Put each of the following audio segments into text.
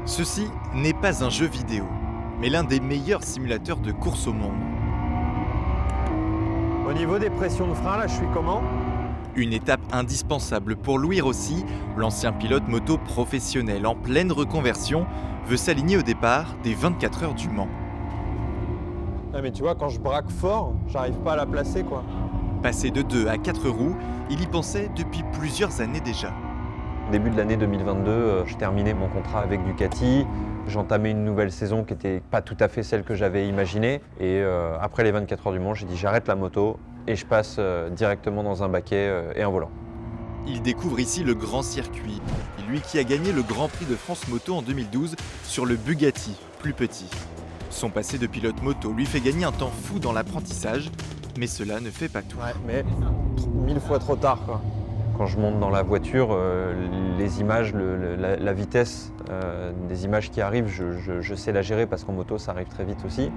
Ceci n'est pas un jeu vidéo, mais l'un des meilleurs simulateurs de course au monde. Au niveau des pressions de frein, là, je suis comment? Une étape indispensable pour Louis Rossi, l'ancien pilote moto professionnel en pleine reconversion, veut s'aligner au départ des 24 heures du Mans. Ah, mais tu vois, quand je braque fort, j'arrive pas à la placer, quoi. Passé de 2 à 4 roues, il y pensait depuis plusieurs années déjà. Début de l'année 2022, je terminais mon contrat avec Ducati. J'entamais une nouvelle saison qui n'était pas tout à fait celle que j'avais imaginée. Et après les 24 heures du Mans, j'ai dit j'arrête la moto et je passe directement dans un baquet et un volant. Il découvre ici le grand circuit, lui qui a gagné le Grand Prix de France Moto en 2012 sur le Bugatti, plus petit. Son passé de pilote moto lui fait gagner un temps fou dans l'apprentissage, mais cela ne fait pas tout. Ouais, mais 1000 fois trop tard, quoi. Quand je monte dans la voiture, les images, la vitesse des images qui arrivent, je sais la gérer parce qu'en moto ça arrive très vite aussi.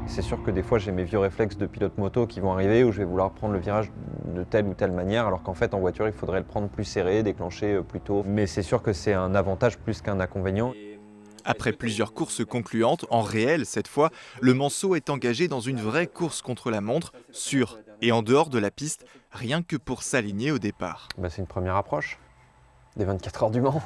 C'est sûr que des fois j'ai mes vieux réflexes de pilote moto qui vont arriver où je vais vouloir prendre le virage de telle ou telle manière alors qu'en fait en voiture il faudrait le prendre plus serré, déclencher plus tôt. Mais c'est sûr que c'est un avantage plus qu'un inconvénient. Après plusieurs courses concluantes, en réel cette fois, le Manceau est engagé dans une vraie course contre la montre, sur et en dehors de la piste, rien que pour s'aligner au départ. C'est une première approche des 24 heures du Mans.